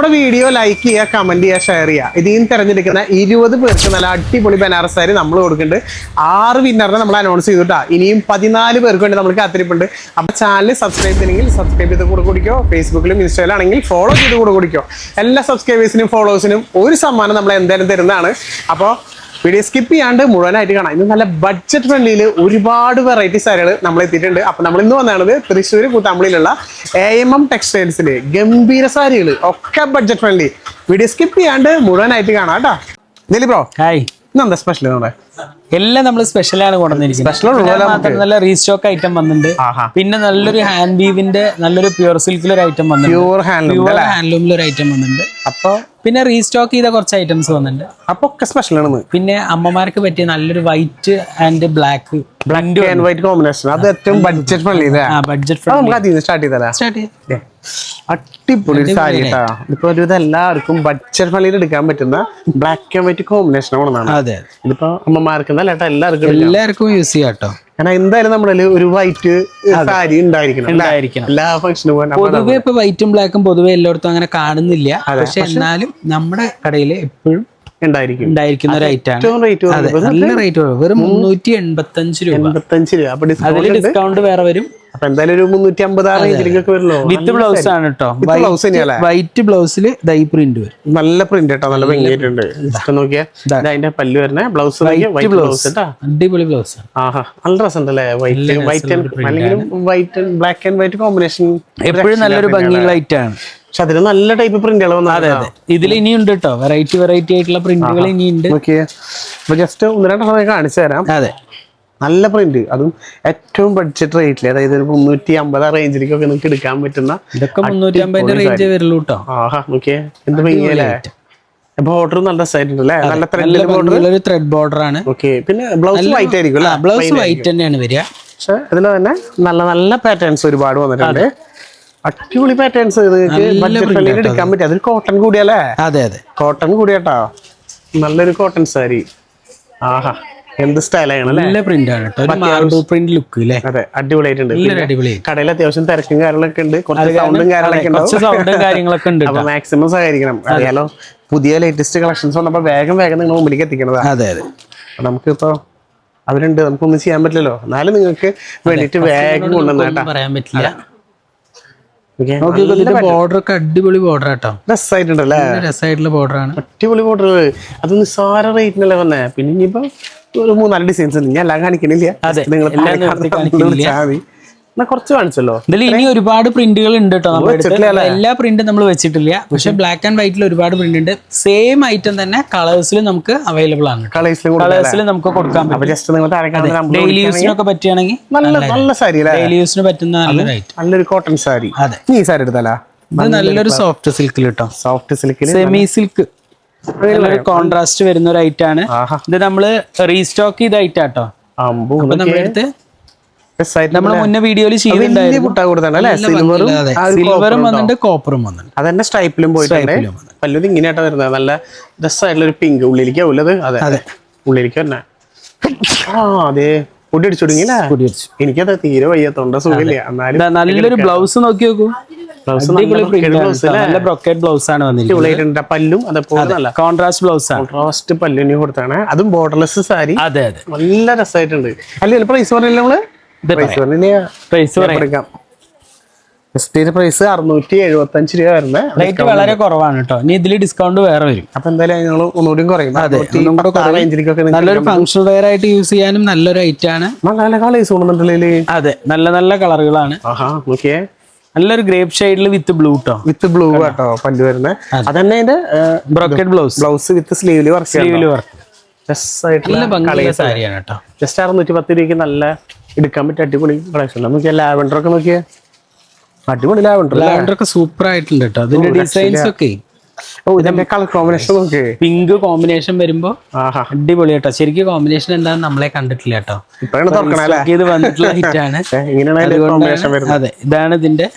നമ്മുടെ video like ചെയ്യുക, comment ചെയ്യുക, ഷെയർ ചെയ്യുക. ഇതിൽ നിന്ന് തിരഞ്ഞെടുക്കുന്ന 20 പേർക്ക് നല്ല അടിപൊളി ബനാറസ് സാരി നമ്മൾ കൊടുക്കുന്നുണ്ട്. 6 വിന്നറിനെ നമ്മൾ അനൗൺസ് ചെയ്തിട്ടാ. ഇനിയും 14 പേർക്ക് വേണ്ടി നമ്മൾ കാത്തിരിപ്പുണ്ട്. അപ്പൊ ചാനൽ സബ്സ്ക്രൈബ് ചെയ്തെങ്കിൽ സബ്സ്ക്രൈബ് ചെയ്ത് കൂടെ കുടിക്കോ, ഫേസ്ബുക്കിലും ഇൻസ്റ്റയിലാണെങ്കിൽ ഫോളോ ചെയ്ത് കൂടെ കുടിക്കോ. എല്ലാ സബ്സ്ക്രൈബേഴ്സിനും ഫോളോവേഴ്സിനും ഒരു സമ്മാനം നമ്മൾ എന്തായാലും തരുന്നതാണ്. അപ്പോൾ വീഡിയോ സ്കിപ്പ് ചെയ്യാണ്ട് മുഴുവനായിട്ട് കാണാം. ഇന്ന് നല്ല ബഡ്ജറ്റ് ഫ്രണ്ട്ലിയിൽ ഒരുപാട് വെറൈറ്റി സാരികൾ നമ്മൾ എത്തിയിട്ടുണ്ട്. അപ്പൊ നമ്മൾ ഇന്ന് വന്നത് തൃശ്ശൂർ കൂത്താമ്പള്ളിയിലുള്ള AMM ടെക്സ്റ്റൈൽസില് ഗംഭീര സാരികൾ ഒക്കെ ബഡ്ജറ്റ് ഫ്രണ്ട്ലി. വീഡിയോ സ്കിപ്പ് ചെയ്യാണ്ട് മുഴുവനായിട്ട് കാണാം കേട്ടോ. Dilli bro, hi. ഇന്നെന്താ സ്പെഷ്യൽ? നമ്മുടെ എല്ലാം നമ്മൾ സ്പെഷ്യലാണ് കൊണ്ടുവന്നിരിക്കുന്നത്. നല്ല റീസ്റ്റോക്ക് ഐറ്റം വന്നിട്ടുണ്ട്. പിന്നെ നല്ലൊരു ഹാൻഡ് വീവിന്റെ നല്ലൊരു പ്യൂർ സിൽക്കിൽ ഒരു ഐറ്റം വന്നിട്ടുണ്ട്. പ്യൂർ ഹാൻഡ്ലൂമിൽ ഒരു ഐറ്റം വന്നിട്ടുണ്ട്. അപ്പൊ പിന്നെ റീസ്റ്റോക്ക് ചെയ്ത കുറച്ച് ഐറ്റംസ് വന്നിട്ടുണ്ട്. അപ്പൊ ഒക്കെ സ്പെഷ്യൽ ആണ്. പിന്നെ അമ്മമാർക്ക് പറ്റിയ നല്ലൊരു white and black and white combination. അത് ഏറ്റവും ബഡ്ജറ്റ് ഫ്രണ്ട്ലി. ബഡ്ജറ്റ് സ്റ്റാർട്ട് ചെയ്തല്ലേ? അടിപൊളി സാരി കേട്ടാ. ഇപ്പൊ ഒരുവിധം എല്ലാവർക്കും ബഡ്ജറ്റ് ഫ്രണ്ട്ലിയിൽ എടുക്കാൻ പറ്റുന്ന ബ്ലാക്ക് ആൻഡ് വൈറ്റ് കോമ്പിനേഷൻ ആണ്. അതെ, ഇതിപ്പോ അമ്മമാർക്ക് എല്ലാവർക്കും യൂസ് ചെയ്യാം കേട്ടോ. കാരണം എന്തായാലും നമ്മുടെ ഒരു വൈറ്റ് സാരി ഉണ്ടായിരിക്കണം എല്ലാ ഫംഗ്ഷനും പോകാൻ. പൊതുവെ ഇപ്പൊ വൈറ്റും ബ്ലാക്കും പൊതുവെ എല്ലായിടത്തും അങ്ങനെ കാണുന്നില്ല. പക്ഷെ എന്നാലും നമ്മുടെ കടയിൽ എപ്പോഴും ഉണ്ടായിരിക്കുന്ന ഒരു ഐറ്റാണ്. നല്ല റേറ്റ് വെറും 385 രൂപ. അതിൽ ഡിസ്കൗണ്ട് വേറെ വരും. അപ്പൊ എന്തായാലും ഒരു 350 വരുമല്ലോ. വിത്ത് ബ്ലൗസ് ആണ് കേട്ടോ. വൈറ്റ് ബ്ലൗസിൽ ദൈ പ്രിന്റ് വരും. നല്ല പ്രിന്റ് കേട്ടോ, നല്ല ഭംഗിയായിട്ടുണ്ട്. നോക്കിയാ അതിന്റെ പല്ല് വരുന്ന ബ്ലൗസ് അടിപൊളി ബ്ലൗസ്. ആഹാ, നല്ല രസമുണ്ടല്ലേ? വൈറ്റ് അല്ലെങ്കിൽ white black and white combination എപ്പോഴും നല്ലൊരു ഭംഗിയുള്ള ഐറ്റാണ്. പക്ഷെ അതിന് നല്ല ടൈപ്പ് പ്രിന്റുകൾ വന്നു. അതെ അതെ, ഇതിൽ ഇനിയുണ്ട് കേട്ടോ. വെറൈറ്റി ആയിട്ടുള്ള പ്രിന്റുകൾ ഇനിയുണ്ട്. ജസ്റ്റ് 1-2 കാണിച്ചു തരാം. അതെ, നല്ല പ്രിന്റ്, അതും ഏറ്റവും ബഡ്ജറ്റ് റേറ്റില്. അതായത് 350 റേഞ്ചിലേക്കൊക്കെ നിങ്ങൾക്ക് എടുക്കാൻ പറ്റുന്ന. ഇതൊക്കെ 350 റേഞ്ച് വരുള്ളൂ കേട്ടോ. ആഹാ, നോക്കിയേ എന്ത് ഭംഗിയല്ലേ? ബോർഡർ നല്ല രസമായിട്ടുണ്ടല്ലേ? നല്ല ത്രെഡ് ബോർഡർ ആണ്. ഓക്കെ, പിന്നെ ബ്ലൗസ് വൈറ്റ് ആയിരിക്കും. ബ്ലൗസ് വൈറ്റ് തന്നെയാണ് വരിക. പക്ഷെ ഇതിൽ തന്നെ നല്ല നല്ല പാറ്റേൺസ് ഒരുപാട് വന്നിട്ടുണ്ട്. അടിപൊളി പാറ്റേൺസ് എടുക്കാൻ പറ്റും. അതൊരു കോട്ടൺ കൂടിയല്ലേ? അതെ അതെ, കോട്ടൺ കൂടിയാട്ടോ. നല്ലൊരു കോട്ടൺ സാരി. ആഹാ, എന്ത് സ്റ്റൈലാണ്. നല്ല പ്രിന്റ് ആണ് കേട്ടോ. മാർബിൾ പ്രിന്റ് ലുക്ക് അല്ലേ? അതെ, അടിപൊളിയായിട്ടുണ്ട്. കടയിൽ അത്യാവശ്യം തിരക്കും കാര്യങ്ങളൊക്കെ ഉണ്ട്. കുറച്ച് സൗണ്ടും കാര്യങ്ങളൊക്കെ ഉണ്ട്. അപ്പൊ മാക്സിമം സഹകരിക്കണം. അറിയാലോ, പുതിയ ലേറ്റസ്റ്റ് കളക്ഷൻസ് വന്നപ്പോ വേഗം നിങ്ങൾ മുമ്പിലേക്ക് എത്തിക്കണതാ. അതെ അതെ, നമുക്കിപ്പോ അവരുണ്ട്, നമുക്കൊന്നും ചെയ്യാൻ പറ്റില്ലല്ലോ. എന്നാലും നിങ്ങൾക്ക് വേണ്ടിട്ട് വേഗം കൊണ്ടുവന്നേട്ടാ. പറയാൻ പറ്റില്ല. ബോർഡർ ഒക്കെ അടിപൊളി ബോർഡർ കേട്ടോ. രസമായിട്ടുണ്ടല്ലേ? രസമായിട്ടുള്ള ബോർഡർ ആണ്. അടിപൊളി ബോർഡർ. അത് നിസ്സാര റേറ്റിനല്ലേ വന്നേ. പിന്നെ ഇനിയിപ്പോ ഒരു 3-4 ഡിസൈൻസ് ഉണ്ട്. ഞാൻ എല്ലാം കാണിക്കണില്ല. കുറച്ച് കാണിച്ചല്ലോ. ഇതിൽ ഇനി ഒരുപാട് പ്രിന്റുകൾ ഉണ്ട് കേട്ടോ. എല്ലാ പ്രിന്റും നമ്മൾ വെച്ചിട്ടില്ല. പക്ഷെ ബ്ലാക്ക് ആൻഡ് വൈറ്റിൽ ഒരുപാട് പ്രിന്റ് ഉണ്ട്. സെയിം ഐറ്റം തന്നെ കളേഴ്സിൽ നമുക്ക് അവൈലബിൾ ആണ്. കളേഴ്സിൽ നമുക്ക് കൊടുക്കാൻ പറ്റും. ഡെയിലി യൂസിനൊക്കെ പറ്റുകയാണെങ്കിൽ നല്ല സാരി. ഡെയിലി യൂസിന് പറ്റുന്ന നല്ലൊരു കോട്ടൺ സാരി. അതെ, ഈ സാരി എടുത്താലോ? നല്ലൊരു സോഫ്റ്റ് സിൽക്കിൽ കേട്ടോ. സോഫ്റ്റ് സിൽക്കിൽ സെമി സിൽക്ക് കോൺട്രാസ്റ്റ് വരുന്ന ഒരു ഐറ്റാണ്. ഇത് നമ്മള് റീസ്റ്റോക്ക് ചെയ്ത ഐറ്റാ കേട്ടോ. നമ്മളെടുത്ത് നമ്മള് മുന്നേ വീഡിയോയിൽ സിൽവറും വന്നിട്ട് കോപ്പറും വന്നിട്ട് അതന്നെ സ്ട്രൈപ്പിലും പോയിട്ടുണ്ട്. പല്ലത് ഇങ്ങനെയായിട്ടാ വരുന്നത്. നല്ല രസമായിട്ടുള്ള ഒരു പിങ്ക് ഉള്ളിലേക്ക് ഉള്ളത്. അതെ, ഉള്ളിലേക്ക് തന്നെ. അതെ, പൊടി അടിച്ചു തുടങ്ങിയില്ല. എനിക്കത് തീരെ വയ്യാത്തോണ്ട് സുഖമില്ല. എന്നാലും നല്ലൊരു ബ്ലൗസ് നോക്കി നോക്കൂ. നല്ല ബ്രൊക്കേഡ് ബ്ലൗസ് ആണ് വന്നിരിക്കുന്നത്. പല്ലും അതേപോലെ നല്ല കോൺട്രാസ്റ്റ് ബ്ലൗസ് ആണ്. കോൺട്രാസ്റ്റ് പല്ലിന് കൊടുത്താണ്. അതും ബോർഡർലെസ് സാരി. അതെ അതെ, നല്ല രസമായിട്ടുണ്ട്. അല്ല, പ്രൈസ് പറഞ്ഞില്ല നമ്മള്? പ്രൈസ് പറയാം. പ്രൈസ് 675 രൂപ വരുന്നത്. റേറ്റ് വളരെ കുറവാണ് കേട്ടോ. ഇനി ഇതിൽ ഡിസ്കൗണ്ട് വേറെ വരും. അപ്പൊ എന്തായാലും ഞങ്ങൾ ഒന്നുകൂടി കുറയും. നല്ലൊരു ഫംഗ്ഷൻ വെയർ ആയിട്ട് യൂസ് ചെയ്യാനും നല്ലൊരു ഐറ്റം ആണ്. നല്ല കളേഴ്സ് കൊണ്ടുവന്നിട്ടുള്ള. അതെ, നല്ല നല്ല കളറുകളാണ്. നല്ലൊരു ഗ്രേപ്പ് ഷെയ്ഡിൽ വിത്ത് ബ്ലൂ കേട്ടോ. വിത്ത് ബ്ലൂ കേട്ടോ പല്ല് വരുന്നത്. അതന്നെ അതിന്റെ ബ്രോക്കറ്റ് ബ്ലൗസ് വിത്ത് സ്ലീവില് വർക്ക്. സാരിയാണ് കേട്ടോ. ജസ്റ്റ് 610 രൂപയ്ക്ക് നല്ല എടുക്കാൻ പറ്റിയ അടിപൊളി കളക്ഷൻ. നോക്കിയാൽ ലാവൻഡർ ഒക്കെ നോക്കിയാ അടിപൊളി. ലാവൻഡർ ഒക്കെ സൂപ്പർ ആയിട്ടുണ്ട് കേട്ടോ. അതിന്റെ ഡിസൈൻസ് ഒക്കെ ഇതിന്റെ കളർ കോമ്പിനേഷൻ നോക്കി. പിങ്ക് കോമ്പിനേഷൻ വരുമ്പോ അടിപൊളി കേട്ടോ. ശരിക്കും കോമ്പിനേഷൻ എന്താണെന്ന് നമ്മളെ കണ്ടിട്ടില്ല കേട്ടോ. ഇത് വന്നിട്ടുള്ള ഹിറ്റാണ്. അതെ, ഇതാണ് ഇതിന്റെ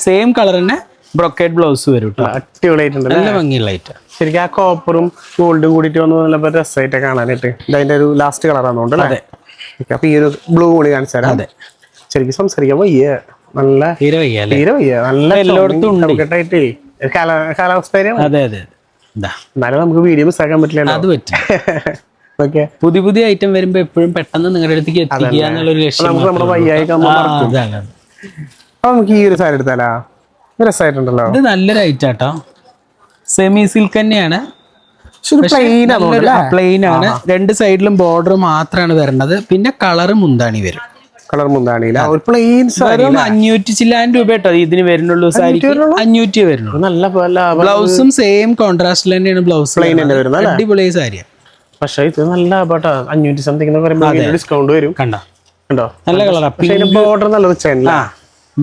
സെയിം കളർ തന്നെ ബ്രൊക്കേഡ് ബ്ലൗസ് വരും കേട്ടോ. അടിപൊളിയായിട്ടുണ്ട്. നല്ല ഭംഗിയുള്ള ഐറ്റം. ശരിക്കും ആ കോപ്പറും ഗോൾഡും കൂടിയിട്ട് വന്നു നല്ല രസമായിട്ട് കാണാനായിട്ട്. ഇതിന്റെ ഒരു ലാസ്റ്റ് കളറാണെന്നുണ്ട്. അതെ, അപ്പൊ ഈ ഒരു ബ്ലൂ കൂടി കാണിച്ചു തരാം. അതെ, ശരിക്കും സംസാരിക്കാൻ വയ്യ. നല്ല തീരെ വയ്യ. നല്ല എല്ലായിടത്തും കാലാവസ്ഥ അതെ അതെ ഇതാ എന്നാലും നമുക്ക് വീഡിയോ മിസ്സാക്കാൻ പറ്റില്ല. അത് പറ്റും. ഓക്കെ, പുതിയ പുതിയ ഐറ്റം വരുമ്പോ എപ്പോഴും പെട്ടെന്ന് നിങ്ങളുടെ അടുത്തേക്ക് എത്തിക്കുക എന്നുള്ളൊരു ലക്ഷ്യം നമുക്ക് നമ്മുടെ വയ്യായി അതാണ്. അപ്പൊ നമുക്ക് ഈ ഒരു സാരി എടുത്താലാ? രസമായിട്ടുണ്ടല്ലോ. ഇത് നല്ലൊരു ഐറ്റം കേട്ടോ, സെമി സിൽക്ക് തന്നെയാണ്, പ്ലെയിൻ പ്ലെയിൻ ആണ്. രണ്ട് സൈഡിലും ബോർഡർ മാത്രമാണ് വരുന്നത്. പിന്നെ കളർ മുന്താണി വരും. കളർ മുന്താണിയില്ല, ഒരു പ്ലെയിൻ വെറും 500 ചില്ലാൻ രൂപ കേട്ടോ ഇതിന് വരുന്നുള്ളൂ. സാരിക്ക് 500 വരുന്നുള്ളൂ. നല്ല ബ്ലൗസും സെയിം കോൺട്രാസ്റ്റിൽ തന്നെയാണ് ബ്ലൗസ്. അടിപൊളി സാരിയാണ്. പക്ഷെ ഇത് നല്ല 500 സംതിങ് ഡിസ്കൗണ്ട് വരും. കണ്ടോ കണ്ടോ, നല്ല കളറാ. ബോർഡർ നല്ല റിച്ചാണ്.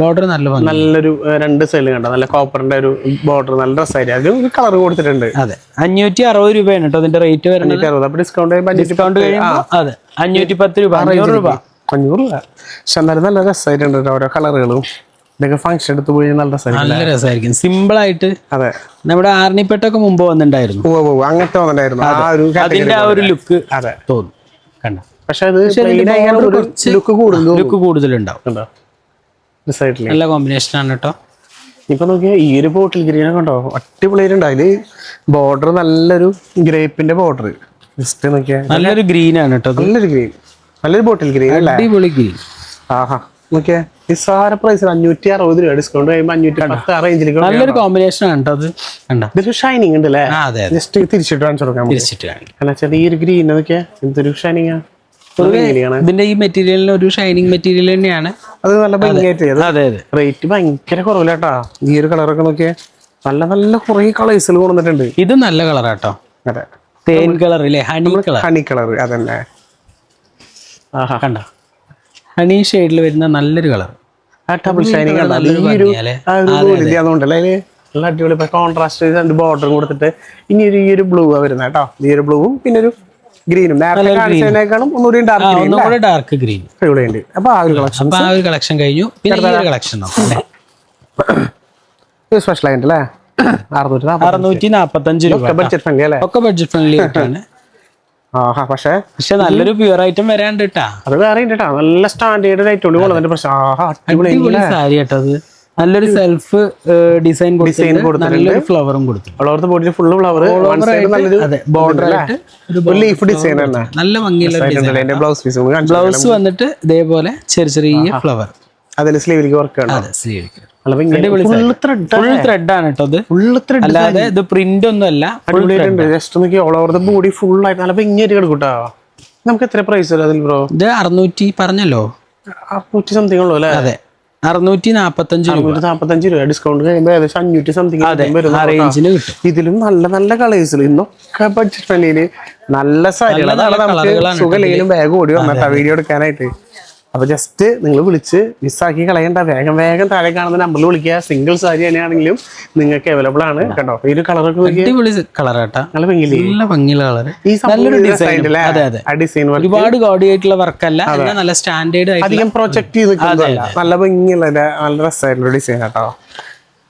ബോർഡർ നല്ലൊരു രണ്ട് സൈഡിൽ കണ്ടോ, നല്ല കോപ്പറിന്റെ ഒരു ബോർഡർ, നല്ല ഡ്രസ്സായിരിക്കും. കളർ കൊടുത്തിട്ടുണ്ട്. അതെ, 560 രൂപയാണ് കേട്ടോ അതിന്റെ റേറ്റ് വരുന്നത്. അപ്പൊ ഡിസ്കൗണ്ട് അതെ 510 രൂപ, 500 രൂപ. പക്ഷെ എന്നാലും നല്ല രസമായിട്ടുണ്ട് ഓരോ കളറുകളും. ഇതൊക്കെ ഫംഗ്ഷൻ എടുത്ത് പോയി നല്ല രസമായിരിക്കും. സിമ്പിൾ ആയിട്ട്. അതെ, നമ്മുടെ ആർണിപ്പെട്ടൊക്കെ മുമ്പ് വന്നിട്ടുണ്ടായിരുന്നു. അങ്ങനത്തെ വന്നിട്ടുണ്ടായിരുന്നു. അതിന്റെ ആ ഒരു ലുക്ക് തോന്നും. കണ്ടോ, പക്ഷെ അത് ലുക്ക് കൂടുതലുണ്ടാവും. നല്ല കോമ്പിനേഷൻ ആണ് കേട്ടോ. ഇപ്പൊ നോക്കിയാൽ ഈ ഒരു ബോട്ടിൽ ഗ്രീനൊക്കെ ഉണ്ടോ, അടിപൊളിയായിട്ടുണ്ട്. അതില് ബോർഡർ നല്ലൊരു ഗ്രേപ്പിന്റെ ബോർഡർ. ജസ്റ്റ് നോക്കിയാൽ നല്ലൊരു ഗ്രീൻ ആണ് കേട്ടോ. നല്ലൊരു ഗ്രീൻ, നല്ലൊരു ബോട്ടിൽ ഗ്രീൻ, അടിപൊളി ഗ്രീൻ. ആഹാ, നോക്കിയാ നിസ്സാര പ്രൈസ് 560 രൂപ, ഡിസ്കൗണ്ട് കഴിയുമ്പോൾ 510 ആ റേഞ്ചിലേക്ക്. നല്ലൊരു കോമ്പിനേഷൻ ആണ് കേട്ടോ അത്. ഇതൊരു ഷൈനിങ് ഉണ്ട് അല്ലേ? ജസ്റ്റ് തിരിച്ചിട്ട് കാണിച്ചു കൊടുക്കാം. ഈ ഒരു ഗ്രീൻ നോക്കിയാ എന്തൊരു ഷൈനിങ്. ഇതിന്റെ ഈ മെറ്റീരിയലിന് ഒരു ഷൈനിങ് മെറ്റീരിയൽ തന്നെയാണ്. അത് നല്ല ഭംഗിയായിട്ട്. അതെ അതെ, റേറ്റ് ഭയങ്കര കുറവില്ല കേട്ടാ. ഈ ഒരു കളറൊക്കെ നോക്കിയാൽ നല്ല നല്ല കുറെ കളേഴ്സിൽ കൊണ്ടുവന്നിട്ടുണ്ട്. ഇത് നല്ല കളറാട്ടോ. അതെ, തേൻ കളർ അല്ലേ, ഹണി കളർ. അതന്നെ, ആഹാ കണ്ട, ഹണി ഷെയ്ഡിൽ വരുന്ന നല്ലൊരു കളർ. ഡബിൾ ഷൈനിങ് അതുകൊണ്ടല്ലേ നല്ല അടിപൊളി. കോൺട്രാസ്റ്റ് ബോർഡർ കൊടുത്തിട്ട് ഇനി ഈ ഒരു ബ്ലൂ ആ വരുന്നത് കേട്ടോ. ഈ ഒരു ബ്ലൂവും പിന്നെ ഒരു ഗ്രീനും നേരത്തേക്കാളും ഒന്നുകൂടി ഡാർക്ക് ഗ്രീൻ അടിപൊളിയുണ്ട്. അപ്പൊ ആ ഒരു കളക്ഷൻ കഴിഞ്ഞു. പിന്നെ കളക്ഷൻ സ്പെഷ്യൽ ആയിട്ടല്ലേ 645 രൂപ. ബഡ്ജറ്റ് ഫ്രണ്ട്ലി അല്ലേ? ഒക്കെ ബഡ്ജറ്റ് ഫ്രണ്ട്ലി ആണ്. പക്ഷെ നല്ലൊരു പ്യൂർ ഐറ്റം വരാണ്ട് കേട്ടാ. അത് വേറെ കേട്ടാ, നല്ല സ്റ്റാൻഡേർഡ് ഐറ്റം കൊണ്ടുവന്നിട്ട്. പക്ഷെ സാരി കേട്ടോ, അത് നല്ലൊരു സെൽഫ് ഡിസൈൻ നല്ലൊരു ഫ്ലവറും കൊടുത്തു. ബോഡിയിൽ full flower, border leaf design നല്ല ഭംഗിയുള്ള ബ്ലൗസ് വന്നിട്ട് ഇതേപോലെ ചെറിയ ചെറിയ ഫ്ലവർ. അതിന് സ്ലീവിലേക്ക് വർക്ക് ആണ്. ഫുൾ ത്രെഡ് ആണ് കേട്ടോ. അല്ലാതെ ഇത് പ്രിന്റ് ഒന്നും അല്ല. All over the body full ആയിട്ട് നല്ല ഭംഗിയായിട്ട് കിടക്കൂട്ടാ. നമുക്ക് എത്ര പ്രൈസ് അതിൽ ബ്രോ? ഇത് 600 പറഞ്ഞല്ലോ, 600 സംതിങ് ഉള്ളൂ അല്ലേ? അതെ, 645 രൂപ. ഡിസ്കൗണ്ട് കഴിയുമ്പോൾ ഏകദേശം 500 സംതിങ് റേഞ്ചിന് കിട്ടും. ഇതിലും നല്ല നല്ല കളേഴ്സിൽ ഇന്നൊക്കെ ബഡ്ജറ്റ് ഫ്രണ്ട്ലിയില് നല്ല സാരികളാണ്. സുഖയിലും ബാഗ് ഓടി വന്നിട്ടാ വീഡിയോ എടുക്കാനായിട്ട്. അപ്പൊ ജസ്റ്റ് നിങ്ങൾ വിളിച്ച് മിസ്സാക്കി കളയണ്ട, വേഗം വേഗം താഴെ കാണുന്ന നമ്പറിൽ വിളിക്കുക. സിംഗിൾ സാരി തന്നെയാണെങ്കിലും നിങ്ങൾക്ക് അവൈലബിൾ ആണ്. കണ്ടോ, ഈ ഒരു കളറൊക്കെ നല്ല ഭംഗിയുള്ള കളർ. നല്ലൊരു ഡിസൈൻ. ഒരുപാട് ഗോഡി ആയിട്ടുള്ള വർക്കല്ല, നല്ല സ്റ്റാൻഡേർഡ് ആയിട്ട് അധികം പ്രൊജക്ട് ചെയ്ത് നല്ല ഭംഗിയുള്ള നല്ല രസമായിട്ടുള്ള ഡിസൈൻ കേട്ടോ.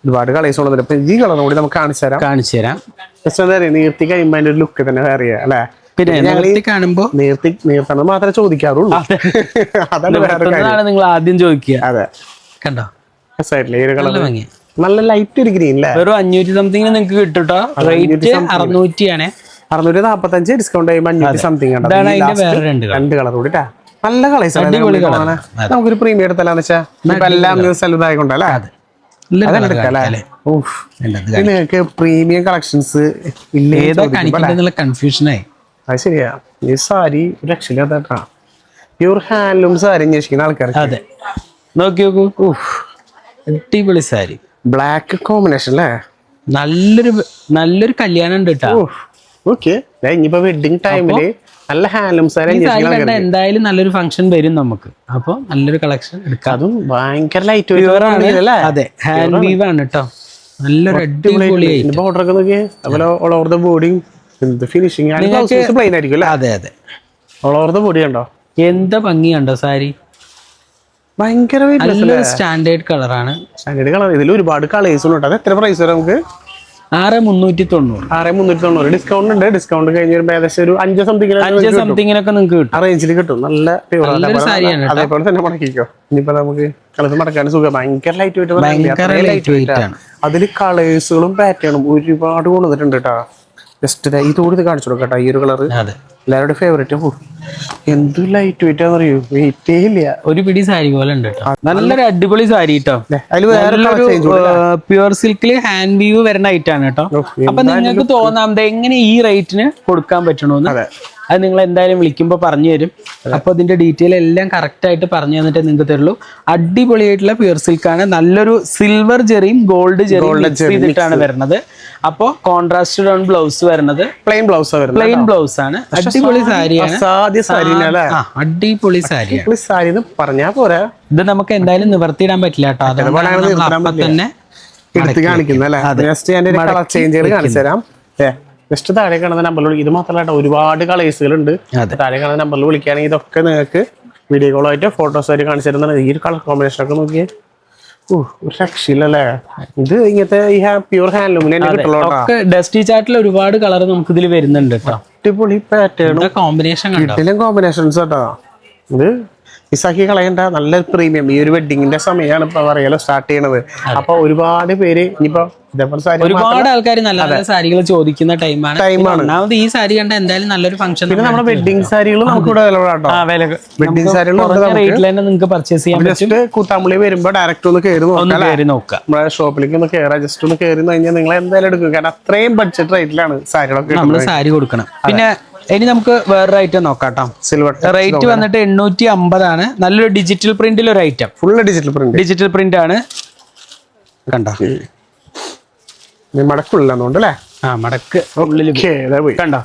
ഒരുപാട് കളേഴ്സ് കൊണ്ടുവന്നിട്ട് ഇപ്പൊ ഈ കളർ കൂടി നമുക്ക് കാണിച്ചു തരാം. ജസ്റ്റ് എന്താ പറയുക, നീർത്തി കഴിയുമ്പോൾ അതിന്റെ ഒരു ലുക്ക് തന്നെ വേറെ അല്ലേ? പിന്നെ കാണുമ്പോ നീർത്തണം മാത്രമേ ചോദിക്കാറുള്ളൂ. അതാണ് നിങ്ങൾ ആദ്യം ചോദിക്കുക. അതെ, കണ്ടോ, നല്ല ലൈറ്റ് ഒരു ഗ്രീൻ. വെറും 500 സംതിങ് നിങ്ങൾക്ക് കിട്ടും. റേറ്റ് 600 ആണ്. 645 ഡിസ്കൗണ്ട് ചെയ്യുമ്പോൾ 500 സംതിങ്. രണ്ട് കളർ കൂടി നല്ല കളേഴ്സ്. നമുക്കൊരു പ്രീമിയം എടുത്തല്ലാന്ന് വെച്ചാൽ എല്ലാം സെലതായിക്കൊണ്ടല്ലേ. നിങ്ങൾക്ക് പ്രീമിയം കളക്ഷൻസ് ഇല്ല, കൺഫ്യൂഷനായി. അത് ശരിയാ. ഈ സാരി രക്ഷയില്ലാത്ത പ്യൂർ ഹാൻഡ്ലൂം സാരി അന്വേഷിക്കുന്ന ആൾക്കാർ. അതെ, നോക്കി നോക്കൂ, അടിപൊളി സാരി. ബ്ലാക്ക് കോമ്പിനേഷൻ അല്ലേ? നല്ലൊരു കല്യാണം ഉണ്ട് കേട്ടോ. ഓക്കെ, ഇനിയിപ്പോ വെഡിങ് ടൈമില് നല്ല ഹാൻഡ്ലൂം സാരി എന്തായാലും നല്ലൊരു ഫംഗ്ഷൻ വരും നമുക്ക്. അപ്പൊ നല്ലൊരു കളക്ഷൻ എടുക്കാം. അതും ഭയങ്കര ലൈറ്റ് അതെ, ഹാൻഡ് വീവ് ആണ് കേട്ടോ. നല്ലൊരു അടിപൊളി ബോർഡർ ഒക്കെ നോക്കിയേ. അതുപോലെ ഓൾ ഓവർ ദ ബോഡിയും ഫിനിഷിംഗ് പ്ലെയിൻ ആയിരിക്കും അല്ലേ? അതെ അതെ, ഓൾ ഓവർ ദ ബോഡി കണ്ടോ, എന്താ ഭംഗി കണ്ടോ സാരി. ഭയങ്കര സ്റ്റാൻഡേർഡ് കളറാണ്. Standard colour. ഇതിൽ ഒരുപാട് കളേഴ്സ് ഉണ്ട്. അത് എത്ര പ്രൈസ് വരെ നമുക്ക്? 6,390. 6,390. ഡിസ്കൗണ്ട് ഉണ്ട്. ഡിസ്കൗണ്ട് കഴിഞ്ഞ് വരുമ്പോൾ ഏകദേശം ഒരു 5 സംതിങ്ങിനൊക്കെ നിങ്ങൾക്ക് കിട്ടും. ആ റേഞ്ചിൽ കിട്ടും. നല്ല സാരിയാണ്. അതേപോലെ തന്നെ മടക്കിക്കോ. ഇനിയിപ്പോ നമുക്ക് കളത്ത് മടക്കാൻ സുഖം. ഭയങ്കര ലൈറ്റ് വെയിറ്റ് ആണ്. അതിൽ കളേഴ്സുകളും പാറ്റേണും ഒരുപാട് കൊണ്ടുവന്നിട്ടുണ്ട് കേട്ടോ. ജസ്റ്റ് ഈ തോട് ഇത് കാണിച്ചു കൊടുക്കട്ടോ. ഈ ഒരു കളർ എല്ലാവരുടെ ഫേവറേറ്റ്. എന്ത് ലൈറ്റ് വെയിറ്റ് ആണെന്നറിയോ? വെയിറ്റേ ഇല്ല. ഒരു പിടി സാരി പോലെ ഉണ്ട് കേട്ടോ. നല്ലൊരു അടിപൊളി സാരി കേട്ടോ. അതിൽ വേറെ പ്യുവർ സിൽക്കില് ഹാൻഡ് വീവ് വരുന്ന ഐറ്റാണ് കേട്ടോ. അപ്പൊ നിങ്ങൾക്ക് തോന്നാം എങ്ങനെ ഈ റേറ്റിന് കൊടുക്കാൻ പറ്റണോന്ന്. അത് നിങ്ങൾ എന്തായാലും വിളിക്കുമ്പോൾ പറഞ്ഞു തരും. അപ്പൊ ഇതിന്റെ ഡീറ്റെയിൽ എല്ലാം കറക്റ്റ് ആയിട്ട് പറഞ്ഞു തന്നിട്ട് നിങ്ങൾക്ക് തരുള്ളൂ. അടിപൊളിയായിട്ടുള്ള പ്യുവർ സിൽക്കാണ്. നല്ലൊരു സിൽവർ ജെറിയും ഗോൾഡ് ജെറിയും ചെയ്തിട്ടാണ് വരുന്നത്. അപ്പൊ കോൺട്രാസ്റ്റ് ഓൺ ബ്ലൗസ് വരുന്നത് പ്ലെയിൻ ബ്ലൗസ് ആണ്. അടിപൊളി സാരിയാണ്. അടിപൊളി സാരിയാണ്. പറഞ്ഞാ പോരാ. ഇത് നമുക്ക് എന്തായാലും നിവർത്തിയിടാൻ പറ്റില്ല കേട്ടോ. അതുകൊണ്ട് തന്നെ എടുത്ത് കാണിക്കുന്നല്ലേ. കാണിച്ചു തരാം. ജസ്റ്റ് താഴെ കാണുന്ന നമ്പറിൽ. ഇത് മാത്രമല്ല ഒരുപാട് കളേഴ്സുകൾ ഉണ്ട്. താഴെ കാണുന്ന നമ്പറിൽ വിളിക്കുകയാണെങ്കിൽ ഇതൊക്കെ നിങ്ങൾക്ക് വീഡിയോ കോളായിട്ട് ഫോട്ടോസ് ആയിട്ട് കാണിച്ചു തരുന്നതാണ്. ഈ ഒരു കളർ കോമ്പിനേഷൻ ഒക്കെ നോക്കിയേ. ഒരു രക്ഷയില്ലല്ലേ. ഇത് ഇങ്ങനത്തെ ഈ പ്യൂർ ഹാൻഡ്ലൂമിന് കിട്ടുള്ളൂ. ഡസ്റ്റി ചാർട്ടിൽ ഒരുപാട് കളർ നമുക്ക് ഇതിൽ വരുന്നുണ്ട് കേട്ടോ. അടിപൊളി പാറ്റേൺ കോമ്പിനേഷൻസ് കേട്ടോ. ഇത് മിസ്സാക്കി കളയണ്ട. നല്ല പ്രീമിയം. ഈ ഒരു വെഡിങ്ങിന്റെ സമയമാണ് ഇപ്പൊ പറയാലോ സ്റ്റാർട്ട് ചെയ്യണത്. അപ്പൊ ഒരുപാട് പേര് ഇനിയിപ്പോ ഒരുപാട് ആൾക്കാർ നല്ല നല്ല സാരികൾ ചോദിക്കുന്ന ടൈമാണ്. ഒന്നാമത് ഈ സാരി കണ്ട എന്തായാലും നല്ലൊരു ഫംഗ്ഷൻ. പിന്നെ നമ്മുടെ വെഡിങ് സാരികൾ നമുക്ക് ഇവിടെ വെഡിങ് സാരികൾ നിങ്ങൾക്ക് പർച്ചേസ് ചെയ്യാൻ ജസ്റ്റ് കൂത്താമ്പുള്ളി വരുമ്പോ ഡയറക്റ്റ് ഒന്ന് കയറി നോക്കാം. നമ്മുടെ ഷോപ്പിലേക്ക് ഒന്ന് കയറാം. ജസ്റ്റ് ഒന്ന് കയറി കഴിഞ്ഞാൽ നിങ്ങൾ എന്തായാലും എടുക്കും. കാരണം അത്രയും ബഡ്ജറ്റ് റേറ്റിലാണ് സാരികളൊക്കെ നമ്മൾ സാരി കൊടുക്കണം. പിന്നെ ഇനി നമുക്ക് വേറൊരു ഐറ്റം നോക്കാം. സിൽവർ റേറ്റ് വന്നിട്ട് 850 ആണ്. നല്ലൊരു ഡിജിറ്റൽ പ്രിന്റിൽ ഒരു ഐറ്റം. ഫുള്ള് ഡിജിറ്റൽ പ്രിന്റ് ആണ്. കണ്ട മടക്കുള്ളല്ലേ. മടക്ക് കണ്ടോ.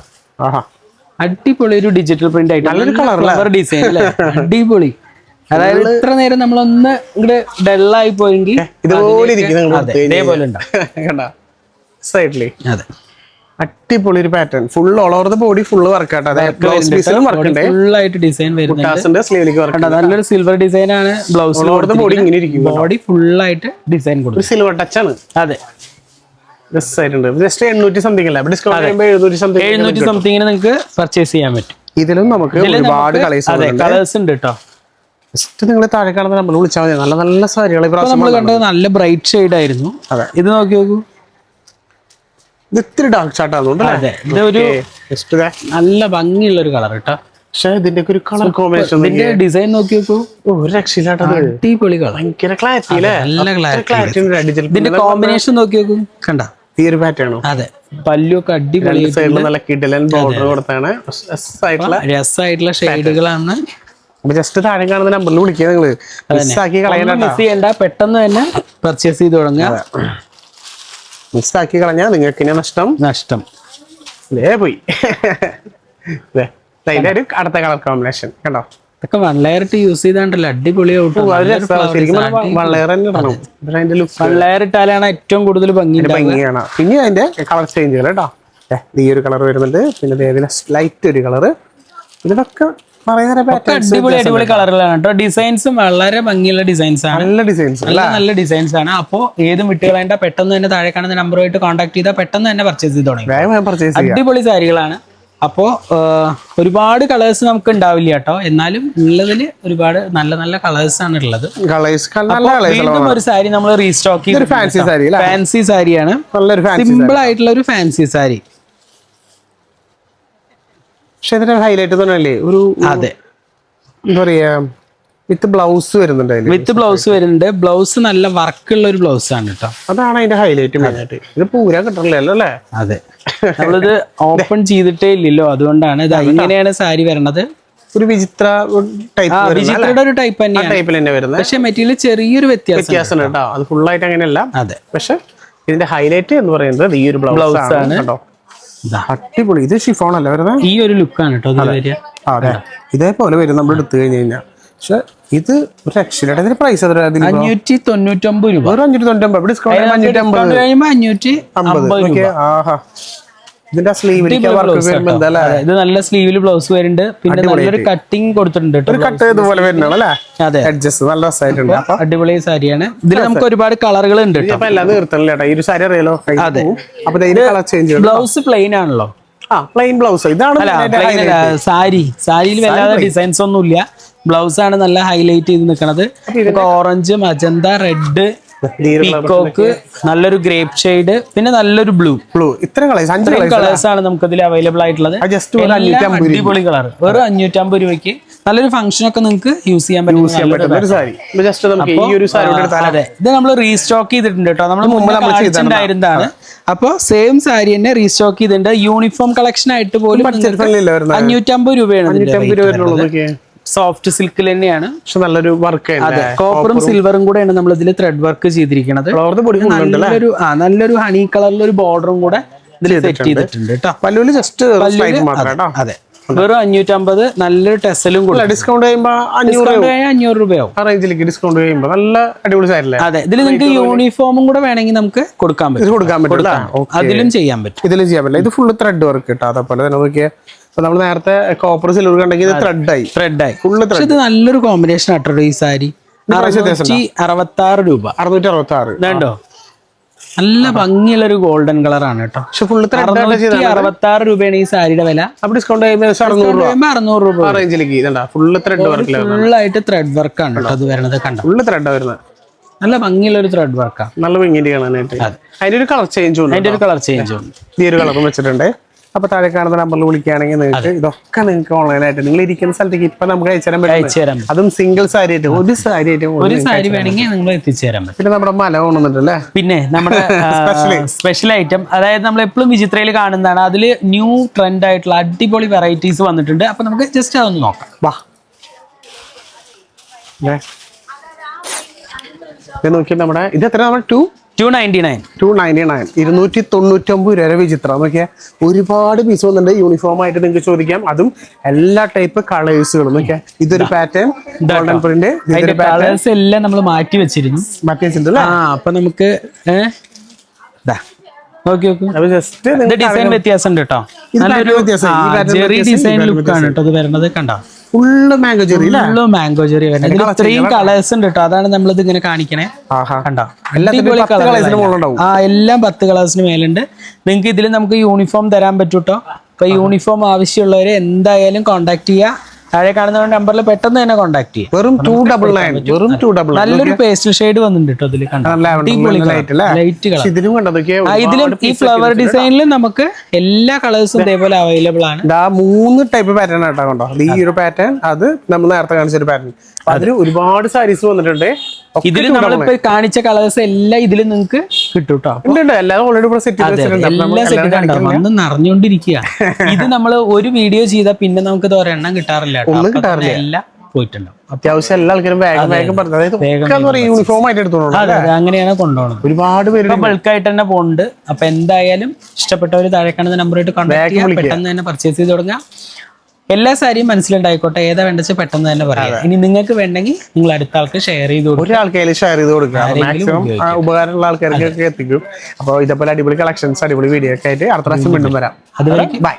അടിപൊളി ഒരു ഡിജിറ്റൽ പ്രിന്റ് ആയിട്ട് നല്ലൊരു കളർ ഡിസൈൻ അല്ലേ. അടിപൊളി. അതായത് ഇത്ര നേരം നമ്മളൊന്ന് ഇങ്ങോട്ട് ഡള്ളായി പോയെങ്കിൽ ഇതേപോലെ ഉണ്ടാവും. അതെ അടിപൊളി ഒരു pattern. Full all over the body full work ആട്ടോ. ഫുള്ളായിട്ട് ഡിസൈൻ വരുന്നുണ്ട്. നല്ലൊരു സിൽവർ ഡിസൈൻ ആണ് ബ്ലൗസ്. ബോഡി ഇങ്ങനെ ഇരിക്കും. ബോഡി ഫുള്ളായിട്ട് ഡിസൈൻ കൊടുക്കും. സിൽവർ ടച്ച് ആണ്. അതെ ജസ്റ്റ് 800 സംതിങ് അല്ലേ. ഡിസ്കൗണ്ട് 700 സംതിങ്ങിന് നിങ്ങൾക്ക് പർച്ചേസ് ചെയ്യാൻ പറ്റും. ഇതിലും നമുക്ക് ഒരുപാട് കളേഴ്സ് ഉണ്ട് കേട്ടോ. ജസ്റ്റ് നിങ്ങൾ താഴെ കാണുന്ന നമ്മൾ വിളിച്ചാൽ മതി. നല്ല നല്ല സാരികൾ നമ്മൾ കണ്ടത് നല്ല ബ്രൈറ്റ് ഷെയ്ഡ് ആയിരുന്നു. ഇത് നോക്കി നോക്കൂ. ഇത് ഇത്തിരി ഡാർക്ക് ഷാർട്ടാണ്. അതെ ഇതൊരു നല്ല ഭംഗിയുള്ള ഒരു കളർ കേട്ടോ. പക്ഷെ ഇതിന്റെ ഒരു കളർ കോമ്പിനേഷൻ ഡിസൈൻ നോക്കി നോക്കൂ. ഒരു രക്ഷയില്ലാട്ടോ. അടിപൊളി കളർ. ഭയങ്കര ക്ലാരിറ്റി. നല്ല ക്ലാരിറ്റി. ഇതിന്റെ കോമ്പിനേഷൻ നോക്കി നോക്കൂ. കണ്ട ഈ ഒരു പാറ്റേൺ. അതെ പല്ലൊക്കെ അടിപൊളി. നല്ല കിടിലൻ ബോർഡർ കൊടുത്താണ്. രസമായിട്ടുള്ള ഷെയ്ഡുകളാണ്. ജസ്റ്റ് താഴെ കാണുന്ന നമ്പറിൽ വിളിക്കുക. നിങ്ങള് മിസ് ചെയ്യണ്ട. പെട്ടെന്ന് തന്നെ പർച്ചേസ് ചെയ്ത് തുടങ്ങുക. മിസ്സാക്കി കളഞ്ഞാൽ നിങ്ങൾക്ക് നഷ്ടം പോയി. അതിന്റെ ഒരു അടുത്ത കളർ കോമ്പിനേഷൻ കണ്ടോ. ഇതൊക്കെ 1 ലെയർ യൂസ് ചെയ്താണ്ടല്ലോ അടിപൊളിയാവും. 1 ലെയർ ഇട്ടാലാണ് ഏറ്റവും കൂടുതൽ ഭംഗിയാണ്. പിന്നെ അതിന്റെ കളർ ചേഞ്ചുകൾ കേട്ടോ. ഈ ഒരു കളർ വരുന്നുണ്ട്. പിന്നെ ലൈറ്റ് ഒരു കളറ്. ഇതൊക്കെ അടിപൊളി കളറുകളാണ് കേട്ടോ. ഡിസൈൻസും വളരെ ഭംഗിയുള്ള ഡിസൈൻസ് ആണ്. നല്ല ഡിസൈൻസ് ആണ്. അപ്പോ ഏത് വിട്ടുകളേണ്ട പെട്ടെന്ന് തന്നെ താഴെ കാണുന്ന നമ്പറുമായിട്ട് കോൺടാക്ട് ചെയ്താൽ പെട്ടെന്ന് തന്നെ പർച്ചേസ് ചെയ്ത് തുടങ്ങി. അടിപൊളി സാരികളാണ്. അപ്പോ ഒരുപാട് കളേഴ്സ് നമുക്ക് ഉണ്ടാവില്ല കേട്ടോ. എന്നാലും ഉള്ളതിൽ ഒരുപാട് നല്ല നല്ല കളേഴ്സ് ആണ് ഉള്ളത്. വീണ്ടും ഒരു സാരി നമ്മൾ റീസ്റ്റോക്ക് ചെയ്ത് ഫാൻസി സാരിയാണ്. സിമ്പിൾ ആയിട്ടുള്ള ഒരു ഫാൻസി സാരി. പക്ഷെ ഇതിന്റെ ഹൈലൈറ്റ് തന്നെയല്ലേ ഒരു. അതെ എന്താ പറയാ വിത്ത് ബ്ലൗസ് വരുന്നുണ്ട്. ബ്ലൗസ് നല്ല വർക്കുള്ള ഒരു ബ്ലൗസ് ആണ് കേട്ടോ. അതാണ് അതിന്റെ ഹൈലൈറ്റ് മെയിനായിട്ട്. ഇത് പൂരാ കിട്ടണല്ലോ അല്ലേ. അതെ നമ്മളിത് ഓപ്പൺ ചെയ്തിട്ടേ ഇല്ലല്ലോ. അതുകൊണ്ടാണ് ഇത് ഇങ്ങനെയാണ് സാരി വരണത്. ഒരു വിചിത്രയുടെ ഒരു ടൈപ്പ് തന്നെയാണ് വരുന്നത്. പക്ഷെ മെറ്റീരിയൽ ചെറിയൊരു വ്യത്യാസം കേട്ടോ. അത് ഫുള്ളായിട്ട് അങ്ങനെയല്ല. അതെ പക്ഷെ ഇതിന്റെ ഹൈലൈറ്റ് എന്ന് പറയുന്നത് ഈ ഒരു ബ്ലൗസ് ആണ് കേട്ടോ. അടിപൊളി. ഇത് ഷിഫോൺ അല്ല വരുന്നത്. ഈ ഒരു ലുക്കാണ് കേട്ടോ. അതെ ഇതേപോലെ വരും നമ്മൾ എടുത്തു കഴിഞ്ഞു കഴിഞ്ഞാൽ. പക്ഷെ ഇത് ഒരു രക്ഷയില്ല. ഇതിന്റെ പ്രൈസ് 599 രൂപ. 599. ഡിസ്കൗണ്ട് 550. ആഹാ ഇതിന്റെ സ്ലീവിലേക്ക് വർക്ക് വരുമ്പോ എന്താ അല്ലേ? ഇത് നല്ല സ്ലീവില് ബ്ലൗസ് വരുന്നുണ്ട്. പിന്നെ നല്ലൊരു കട്ടിങ് കൊടുത്തിട്ടുണ്ട് കേട്ടോ. ഒരു കട്ട് ഇതുപോലെ വരുന്നതാണ് അല്ലേ? അതെ, അഡ്ജസ്റ്റ് നല്ല രസമായിട്ടുണ്ട്. അപ്പൊ അടിപൊളി സാരിയാണ്. ഇതിൽ നമുക്ക് ഒരുപാട് കളറുകൾ ഉണ്ട്. അപ്പൊ എല്ലാം നിർത്തണില്ല കേട്ടോ. ഈ ഒരു സാരി അറിയാലോ. അതെ, അപ്പൊ ഇതിന്റെ കളർ ചേഞ്ച് ബ്ലൗസ് പ്ലെയിൻ ആണല്ലോ. പ്ലെയിൻ ബ്ലൗസ് ഇതാണ് സാരിയിൽ വല്ലാതെ ഡിസൈൻസ് ഒന്നും ഇല്ല. ബ്ലൗസ് ആണ് നല്ല ഹൈലൈറ്റ് ചെയ്ത് നിൽക്കുന്നത്. ഓറഞ്ച്, മജന്ത, റെഡ്, പീക്കോക്ക്, നല്ലൊരു ഗ്രേപ്പ് ഷെയ്ഡ്, പിന്നെ നല്ലൊരു ബ്ലൂ. ഇത്രയും കളേഴ്സ് ആണ് നമുക്ക് ഇതിൽ അവൈലബിൾ ആയിട്ടുള്ളത്. അടിപൊളി കളർ. വെറും 550 രൂപയ്ക്ക് നല്ലൊരു ഫംഗ്ഷൻ ഒക്കെ നിങ്ങൾക്ക് യൂസ് ചെയ്യാൻ പറ്റും. അതെ, ഇത് നമ്മൾ റീസ്റ്റോക്ക് ചെയ്തിട്ടുണ്ട് കേട്ടോ. നമ്മൾ മുമ്പ് അപ്പൊ സെയിം സാരി തന്നെ റീസ്റ്റോക്ക് ചെയ്തിട്ടുണ്ട്. യൂണിഫോം കളക്ഷൻ ആയിട്ട് പോലും 550 രൂപയാണ്. സോഫ്റ്റ് സിൽക്കിൽ തന്നെയാണ്. നല്ലൊരു വർക്ക്. അതെ, കോപ്പറും സിൽവറും കൂടെയാണ് നമ്മൾ ഇതിൽ ത്രെഡ് വർക്ക് ചെയ്തിരിക്കുന്നത്. നല്ലൊരു ഹണി കളറിലൊരു ബോർഡറും കൂടെ ഇതിൽ സെറ്റ് ചെയ്തിട്ടുണ്ട് കേട്ടോ. പല്ലുവിൽ ജസ്റ്റ് അതെ, വെറും 550. നല്ലൊരു ടെസലും കൂടെ. ഡിസ്കൗണ്ട് ചെയ്യുമ്പോൾ 500 രൂപയാവും. ഡിസ്കൗണ്ട് ചെയ്യുമ്പോൾ നല്ല അടിപൊളി സാരില്ലേ? അതെ, ഇതിൽ നിങ്ങൾക്ക് യൂണിഫോമും കൂടെ വേണമെങ്കിൽ നമുക്ക് കൊടുക്കാൻ പറ്റും. അതിലും ചെയ്യാൻ പറ്റും. ഇതിലും ചെയ്യാൻ പറ്റില്ല. ഇത് ഫുള്ള് ത്രെഡ് വർക്ക് കിട്ടും. അതേപോലെ തന്നെ നോക്കിയാൽ നമ്മൾ നേരത്തെ കോപ്പർ സിൽവർ കണ്ടെങ്കിൽ ത്രെഡായി ഫുള്ള്. ഇത് നല്ലൊരു കോമ്പിനേഷൻ ആട്ടോ ഈ സാരി. 666 രൂപ. 666 വേണ്ടോ? നല്ല ഭംഗിയുള്ള ഒരു ഗോൾഡൻ കളർ ആണ് കേട്ടോ. 666 രൂപയാണ് ഈ സാരിയുടെ വില. ഡിസ്കൗണ്ട് 600 രൂപ. ഫുള്ള് ത്രെഡ് വർക്ക്, ഫുള്ളായിട്ട് ത്രെഡ് വർക്ക് ആണ് കേട്ടോ അത് വരുന്നത്. കണ്ടോ, ഫുള്ള് ത്രെഡ് വരുന്നത്. നല്ല ഭംഗിയുള്ള ഒരു ത്രെഡ് വർക്കാണ്. നല്ല ഭംഗിയുണ്ട് കാണാനായിട്ട്. അതിന്റെ ഒരു കളർ ചേഞ്ച് ഉണ്ട്. ഈ ഒരു കളറും വെച്ചിട്ടുണ്ട്. അപ്പൊ താഴെ കാണുന്ന നമ്പറിൽ വിളിക്കുകയാണെങ്കിൽ നിങ്ങൾക്ക് ഇതൊക്കെ നിങ്ങൾക്ക് ഓൺലൈനായിട്ട് നിങ്ങൾ ഇരിക്കുന്ന സ്ഥലത്തേക്ക് ഇപ്പൊ നമുക്ക് അയച്ചു തരാൻ. അതും സിംഗിൾ സാരി ആയിട്ട് ഒരു സാരി വേണമെങ്കിൽ നിങ്ങൾ എത്തിച്ചേരാൻ പറ്റും. പിന്നെ നമ്മുടെ മല കൊണ്ടുവന്നിട്ടല്ലേ? പിന്നെ നമ്മുടെ സ്പെഷ്യൽ ഐറ്റം, അതായത് നമ്മൾ എപ്പോഴും വിചിത്രയിൽ കാണുന്നതാണ്. അതിൽ ന്യൂ ട്രെൻഡ് ആയിട്ടുള്ള അടിപൊളി വെറൈറ്റീസ് വന്നിട്ടുണ്ട്. അപ്പൊ നമുക്ക് ജസ്റ്റ് അതൊന്ന് നോക്കാം. വാ, നോക്കി നമ്മുടെ ഇത് എത്ര? നമ്മൾ 299 299 രൂപ വിചിത്രം. നോക്കിയാൽ ഒരുപാട് പീസ് വന്നിട്ടുണ്ട്. യൂണിഫോം ആയിട്ട് നിങ്ങൾക്ക് ചോദിക്കാം. അതും എല്ലാ ടൈപ്പ് കളേഴ്സുകളും. നോക്കിയാൽ ഇതൊരു പാറ്റേൺ, ഗോൾഡൻ പ്രിന്റ്. കളേഴ്സ് എല്ലാം നമ്മൾ മാറ്റി വെച്ചിട്ടുണ്ട്. അപ്പൊ നമുക്ക് ഡിസൈൻ വ്യത്യാസം ഉണ്ട് കേട്ടോ. നല്ലൊരു ഡിസൈൻ ലുക്ക് ആണ് കേട്ടോ അത് വരുന്നത്. കണ്ടോ, ഫുള്ള് മാംഗോ ജെറി. ഇത്രയും കളേഴ്സ് ഉണ്ട് കേട്ടോ. അതാണ് നമ്മളിത് ഇങ്ങനെ കാണിക്കണേ. കണ്ടോ, എല്ലാം 10 കളേഴ്സിന് മേലുണ്ട്. നിങ്ങൾക്ക് ഇതിൽ നമുക്ക് യൂണിഫോം തരാൻ പറ്റും കേട്ടോ. അപ്പൊ യൂണിഫോം ആവശ്യമുള്ളവര് എന്തായാലും കോൺടാക്ട് ചെയ്യുക. താഴെ കാണുന്ന നമ്പറിൽ പെട്ടെന്ന് തന്നെ കോൺടാക്ട് ചെയ്യാം. വെറും 299. നല്ലൊരു പേസ്റ്റൽ ഷെയ്ഡ് വന്നിട്ടുണ്ട് കേട്ടോ ഇതിൽ. ഇതിലും ഈ ഫ്ലവർ ഡിസൈനിലും നമുക്ക് എല്ലാ കളേഴ്സും ഇതേപോലെ അവൈലബിൾ ആണ്. 3 ടൈപ്പ് പാറ്റേൺ ആയിട്ടാ കണ്ടോ. ഈ ഒരു പാറ്റേൺ, അത് നമ്മൾ നേരത്തെ കാണിച്ചൊരു പാറ്റേൺ. അതിന് ഒരുപാട് സാരീസ് വന്നിട്ടുണ്ട്. ഇതിൽ നമ്മളിപ്പോ കാണിച്ച കളേഴ്സ് എല്ലാം ഇതിൽ നിങ്ങൾക്ക് കിട്ടും കേട്ടോ. എല്ലാം ഓൾറെഡി സെറ്റ് വന്ന് നിറഞ്ഞുകൊണ്ടിരിക്കുക. ഇത് നമ്മൾ ഒരു വീഡിയോ ചെയ്താൽ പിന്നെ നമുക്ക് ഇത് ഒരെണ്ണം കിട്ടാറില്ല. എല്ലാം പോയിട്ടുണ്ടാവും. അത്യാവശ്യം എല്ലാ ആൾക്കാരും യൂണിഫോം ആയിട്ട് എടുത്തോളൂ. അങ്ങനെയാണ് കൊണ്ടുപോകുന്നത്. ഒരുപാട് പേര് ബൾക്കായിട്ട് തന്നെ പോകുന്നുണ്ട്. അപ്പൊ എന്തായാലും ഇഷ്ടപ്പെട്ടവര് താഴെ കാണുന്ന നമ്പറായിട്ട് കോൺടാക്ട് ചെയ്യാം. പെട്ടെന്ന് തന്നെ പർച്ചേസ് ചെയ്ത് തുടങ്ങാം. എല്ലാ സാരിയും മനസ്സിലുണ്ടായിക്കോട്ടെ. ഏതാ വേണ്ടത് പെട്ടെന്ന് തന്നെ പറയാം. ഇനി നിങ്ങൾക്ക് വേണമെങ്കിൽ നിങ്ങൾ അടുത്ത ആൾക്ക് ഷെയർ ചെയ്ത് കൊടുക്കും. ഒരാൾക്കായാലും ഷെയർ ചെയ്ത് കൊടുക്കുക. മാക്സിമം ഉപകാരമുള്ള ആൾക്കാർക്ക് എത്തിക്കും. അപ്പോൾ ഇതേപോലെ അടിപൊളി കളക്ഷൻസ്, അടിപൊളി വീഡിയോ ഒക്കെ ആയിട്ട് അടുത്ത പ്രാവശ്യം വീണ്ടും വരാം. അതുവരെ ബൈ.